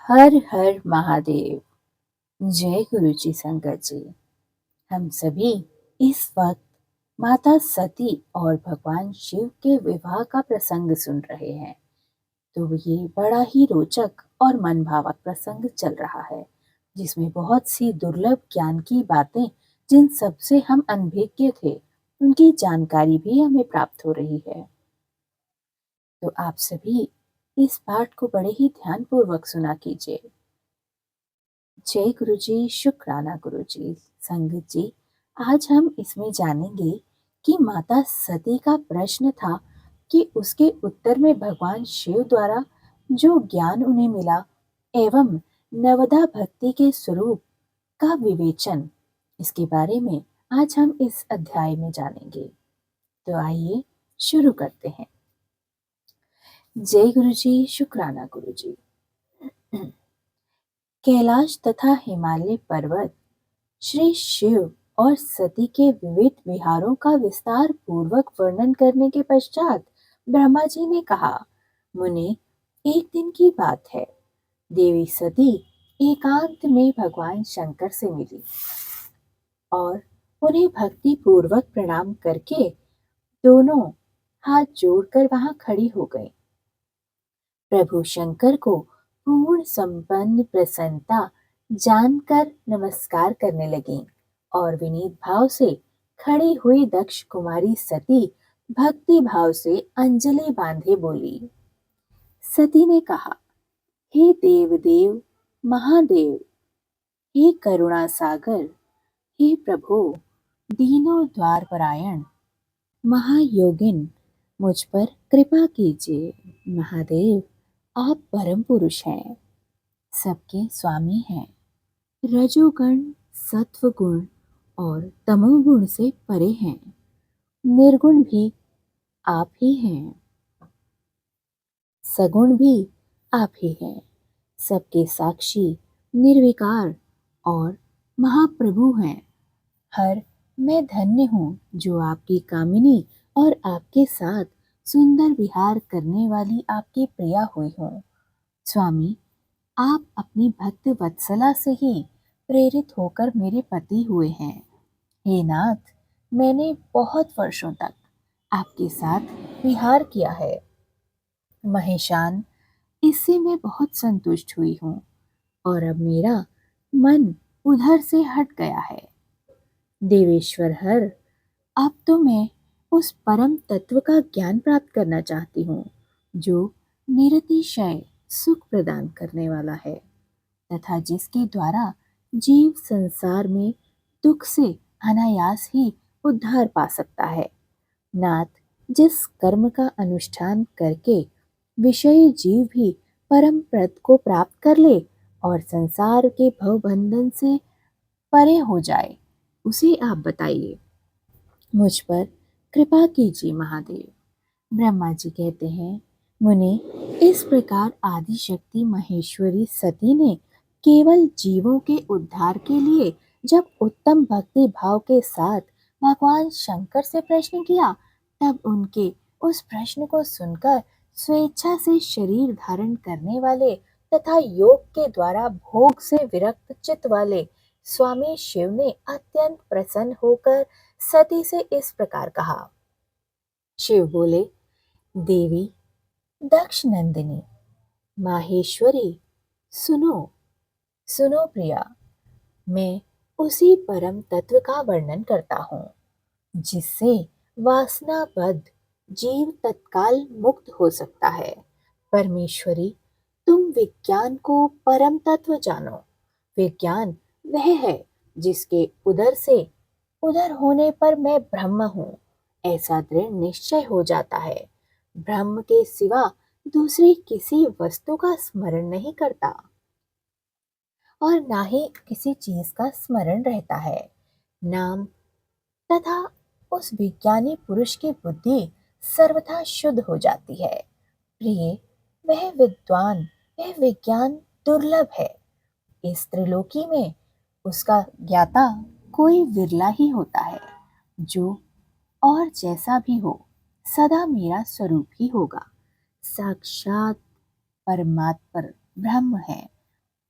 हर हर महादेव। जय गुरु जी संगत जी। हम सभी इस वक्त माता सती और भगवान शिव के विवाह का प्रसंग सुन रहे हैं। तो ये बड़ा ही रोचक और मनभावक प्रसंग चल रहा है, जिसमें बहुत सी दुर्लभ ज्ञान की बातें, जिन सबसे हम अनभिज्ञ थे, उनकी जानकारी भी हमें प्राप्त हो रही है। तो आप सभी इस पाठ को बड़े ही ध्यानपूर्वक सुना कीजिए। जय गुरु जी, शुक्राना गुरु जी। संगत जी, आज हम इसमें जानेंगे कि माता सती का प्रश्न था कि उसके उत्तर में भगवान शिव द्वारा जो ज्ञान उन्हें मिला एवं नवदा भक्ति के स्वरूप का विवेचन, इसके बारे में आज हम इस अध्याय में जानेंगे। तो आइए शुरू करते हैं। जय गुरु जी, शुक्राना गुरु जी। कैलाश तथा हिमालय पर्वत श्री शिव और सती के विविध विहारों का विस्तार पूर्वक वर्णन करने के पश्चात ब्रह्मा जी ने कहा, मुने, एक दिन की बात है। देवी सती एकांत में भगवान शंकर से मिली और उन्हें भक्ति पूर्वक प्रणाम करके दोनों हाथ जोड़कर वहां खड़ी हो गई। प्रभु शंकर को पूर्ण संपन्न प्रसन्नता जानकर नमस्कार करने लगी और विनीत भाव से खड़ी हुई दक्ष कुमारी सती भक्ति भाव से अंजलि बांधे बोली। सती ने कहा, हे देव देव महादेव, हे करुणा सागर, हे प्रभु दीनों द्वार परायण महायोगिन, मुझ पर कृपा कीजिए। महादेव, आप परम पुरुष हैं, सबके स्वामी हैं, रजोगुण सत्वगुण और तमोगुण से परे हैं, निर्गुण भी आप ही हैं, सगुण भी आप ही हैं, सबके साक्षी, निर्विकार और महाप्रभु हैं। हर मैं धन्य हूँ जो आपकी कामिनी और आपके साथ सुंदर विहार करने वाली आपकी प्रिया हुई हूँ। स्वामी, आप अपनी भक्त वत्सला से ही प्रेरित होकर मेरे पति हुए हैं। हे नाथ, मैंने बहुत वर्षों तक आपके साथ विहार किया है। महेशान, इससे मैं बहुत संतुष्ट हुई हूँ और अब मेरा मन उधर से हट गया है। देवेश्वर हर, अब तो मैं उस परम तत्व का ज्ञान प्राप्त करना चाहती हूँ जो निरतिशय सुख प्रदान करने वाला है तथा जिसके द्वारा जीव संसार में दुख से अनायास ही उद्धार पा सकता है। नाथ, जिस कर्म का अनुष्ठान करके विषयी जीव भी परम पद को प्राप्त कर ले और संसार के भवबंधन से परे हो जाए, उसे आप बताइए। मुझ पर कृपा कीजिए महादेव। ब्रह्मा जी कहते हैं, मुने, इस प्रकार आदि शक्ति महेश्वरी सती ने केवल जीवों के उद्धार के लिए जब उत्तम भक्ति भाव के साथ भगवान शंकर से प्रश्न किया, तब उनके उस प्रश्न को सुनकर स्वेच्छा से शरीर धारण करने वाले तथा योग के द्वारा भोग से विरक्त चित्त वाले स्वामी शिव ने अत्यंत प्रसन्न होकर सती से इस प्रकार कहा। शिव बोले, देवी दक्ष नंदिनी माहेश्वरी, सुनो सुनो प्रिया, मैं उसी परम तत्व का वर्णन करता हूँ जिससे वासनाबद्ध जीव तत्काल मुक्त हो सकता है। परमेश्वरी, तुम विज्ञान को परम तत्व जानो। विज्ञान वह है जिसके उदर से उदर होने पर मैं ब्रह्म हूँ, ऐसा दृढ़ निश्चय हो जाता है। ब्रह्म के सिवा दूसरी किसी वस्तु का स्मरण नहीं करता और ना ही किसी चीज का स्मरण रहता है। नाम तथा उस विज्ञानी पुरुष की बुद्धि सर्वथा शुद्ध हो जाती है। प्रिय, वह विद्वान, वह विज्ञान दुर्लभ है। इस त्रिलोकी में उसका ज्ञाता कोई विरला ही होता है, जो और जैसा भी हो सदा मेरा स्वरूप ही होगा। साक्षात परमात्मा ब्रह्म है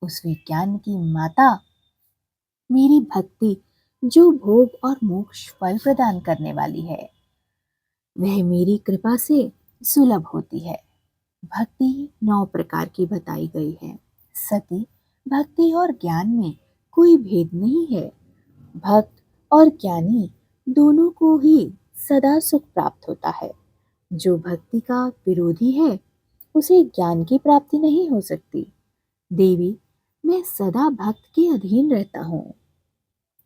उस विज्ञान की माता मेरी भक्ति, जो भोग और मोक्ष फल प्रदान करने वाली है, वह मेरी कृपा से सुलभ होती है। भक्ति 9 प्रकार की बताई गई है। सती, भक्ति और ज्ञान में कोई भेद नहीं है। भक्त और ज्ञानी दोनों को ही सदा सुख प्राप्त होता है। जो भक्ति का विरोधी है, उसे ज्ञान की प्राप्ति नहीं हो सकती। देवी, मैं सदा भक्त के अधीन रहता हूँ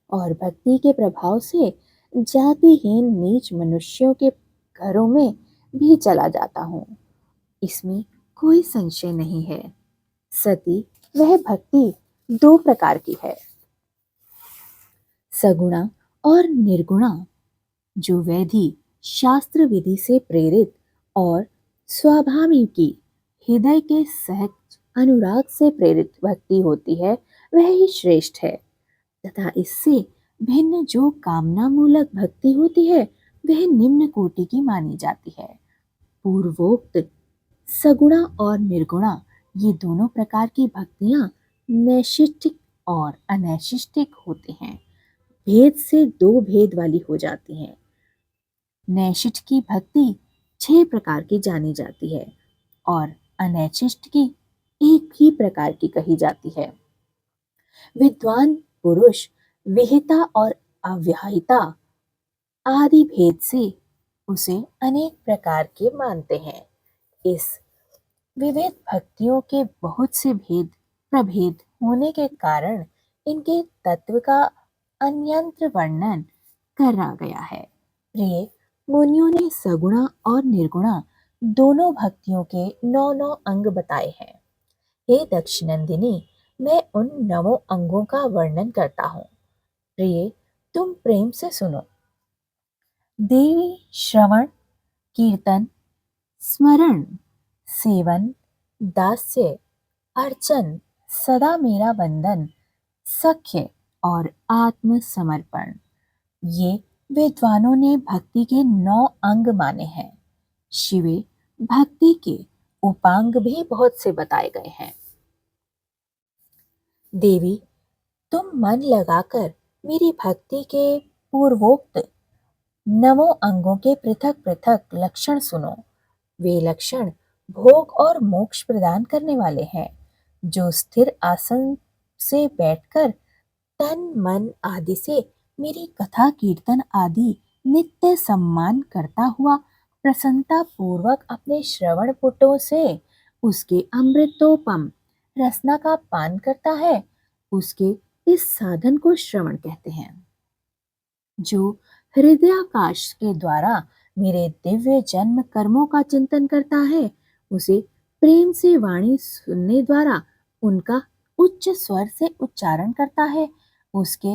और भक्ति के प्रभाव से जातिहीन नीच मनुष्यों के घरों में भी चला जाता हूँ। इसमें कोई संशय नहीं है। सती, वह भक्ति 2 प्रकार की है, सगुणा और निर्गुणा। जो वैधि शास्त्र विधि से प्रेरित और स्वाभाविकी हृदय के सहज अनुराग से प्रेरित भक्ति होती है, वह ही श्रेष्ठ है। तथा इससे भिन्न जो कामना मूलक भक्ति होती है, वह निम्न कोटि की मानी जाती है। पूर्वोक्त सगुणा और निर्गुणा, ये दोनों प्रकार की भक्तियां नैशिष्टिक और अनैशिष्टिक होते हैं। भेद से 2 भेद वाली हो जाती हैं। नैशिष्ट की भक्ति 6 प्रकार की जानी जाती है और अनैशिष्ट की एक ही प्रकार की कही जाती है। विद्वान पुरुष विहिता और अव्याहिता आदि भेद से उसे अनेक प्रकार के मानते हैं। इस विविध भक्तियों के बहुत से भेद प्रभेद होने के कारण इनके तत्व का अन्यंत्र वर्णन करा गया है। प्रिय मुनियों ने सगुणा और निर्गुणा दोनों भक्तियों के 9 अंग बताए हैं। हे दक्षिणंदिनी, मैं उन 9 अंगों का वर्णन करता हूँ। प्रिय, तुम प्रेम से सुनो। देवी श्रवण, कीर्तन, स्मरण, सेवन, दास्य, अर्चन, सदा मेरा वंदन, सख्य और आत्मसमर्पण, ये विद्वानों ने भक्ति के 9 अंग माने हैं। शिवे, भक्ति के उपांग भी बहुत से बताए गए हैं। देवी, तुम मन लगाकर मेरी भक्ति के पूर्वोक्त 9 अंगों के पृथक पृथक लक्षण सुनो। वे लक्षण भोग और मोक्ष प्रदान करने वाले हैं। जो स्थिर आसन से बैठकर तन मन आदि से मेरी कथा कीर्तन आदि नित्य सम्मान करता हुआ प्रसन्नता पूर्वक अपने श्रवण पुटों से उसके अमृतोपम रसना का पान करता है, उसके इस साधन को श्रवण कहते हैं। जो हृदयाकाश के द्वारा मेरे दिव्य जन्म कर्मों का चिंतन करता है, उसे प्रेम से वाणी सुनने द्वारा उनका उच्च स्वर से उच्चारण करता है, उसके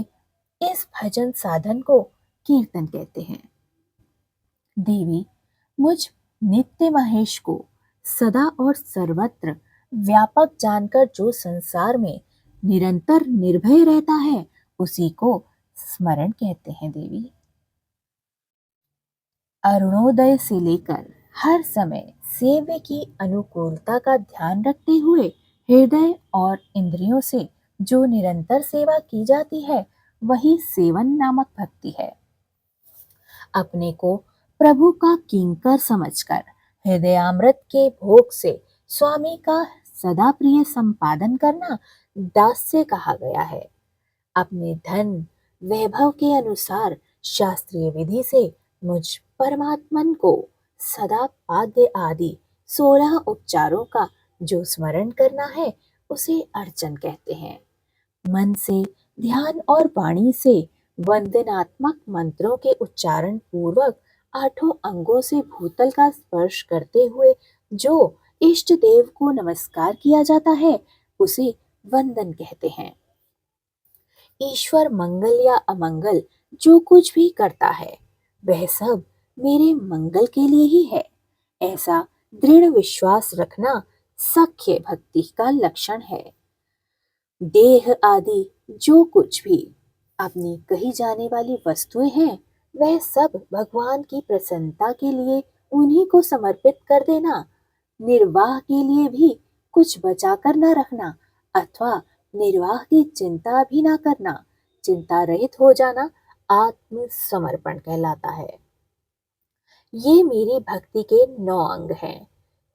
इस भजन साधन को कीर्तन कहते हैं। देवी, मुझ नित्य महेश को सदा और सर्वत्र व्यापक जानकर जो संसार में निरंतर निर्भय रहता है, उसी को स्मरण कहते हैं। देवी, अरुणोदय से लेकर हर समय सेव्य की अनुकूलता का ध्यान रखते हुए हृदय और इंद्रियों से जो निरंतर सेवा की जाती है, वही सेवन नामक भक्ति है। अपने को प्रभु का किंकर समझकर हृदयामृत के भोग से स्वामी का सदा प्रिय संपादन करना दास्य कहा गया है। अपने धन वैभव के अनुसार शास्त्रीय विधि से मुझ परमात्मन को सदा पाद्य आदि 16 उपचारों का जो स्मरण करना है, उसे अर्चन कहते हैं। मन से ध्यान और वाणी से वंदनात्मक मंत्रों के उच्चारण पूर्वक 8 अंगों से भूतल का स्पर्श करते हुए जो इष्ट देव को नमस्कार किया जाता है, उसे वंदन कहते हैं। ईश्वर मंगल या अमंगल जो कुछ भी करता है, वह सब मेरे मंगल के लिए ही है, ऐसा दृढ़ विश्वास रखना सख्य भक्ति का लक्षण है। देह आदि जो कुछ भी अपनी कही जाने वाली वस्तुएं हैं, वह सब भगवान की प्रसन्नता के लिए उन्हीं को समर्पित कर देना, निर्वाह के लिए भी कुछ बचा कर न रखना, अथवा निर्वाह की चिंता भी ना करना, चिंता रहित हो जाना आत्मसमर्पण कहलाता है। ये मेरी भक्ति के 9 अंग हैं,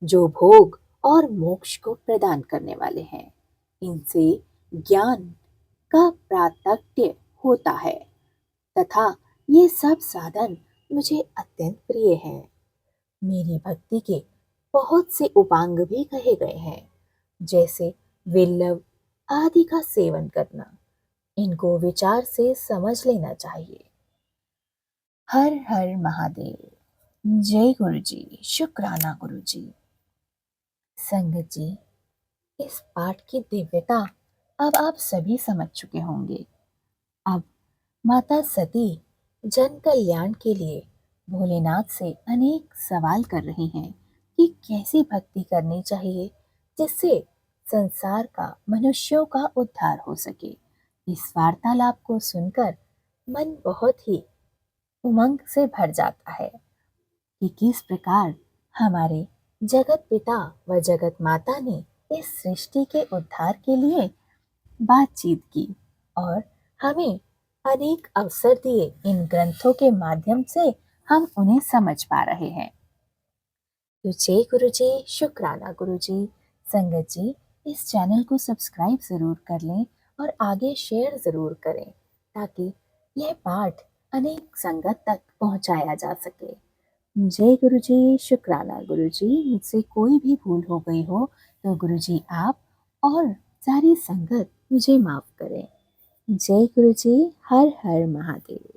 जो भोग और मोक्ष को प्रदान करने वाले हैं। इनसे ज्ञान का प्राकट्य होता है तथा ये सब साधन मुझे अत्यंत प्रिय हैं। मेरी भक्ति के बहुत से उपांग भी कहे गए हैं, जैसे विल्लव आदि का सेवन करना। इनको विचार से समझ लेना चाहिए। हर हर महादेव। जय गुरु जी, शुक्राना गुरु जी। संगत जी, इस पाठ की दिव्यता अब आप सभी समझ चुके होंगे। अब माता सती जन कल्याण के लिए भोलेनाथ से अनेक सवाल कर रही हैं कि कैसी भक्ति करनी चाहिए जिससे संसार का, मनुष्यों का उद्धार हो सके। इस वार्तालाप को सुनकर मन बहुत ही उमंग से भर जाता है कि किस प्रकार हमारे जगत पिता व जगत माता ने इस सृष्टि के उद्धार के लिए बातचीत की और हमें अनेक अवसर दिए। इन ग्रंथों के माध्यम से हम उन्हें समझ पा रहे हैं। तो जय गुरु जी, शुक्राना गुरु जी। संगत जी, इस चैनल को सब्सक्राइब जरूर कर लें और आगे शेयर जरूर करें ताकि यह पाठ अनेक संगत तक पहुंचाया जा सके। जय गुरु जी, शुक्राना गुरु जी। मुझसे कोई भी भूल हो गई हो तो गुरु जी आप और सारी संगत मुझे माफ करें। जय गुरु जी, हर हर महादेव।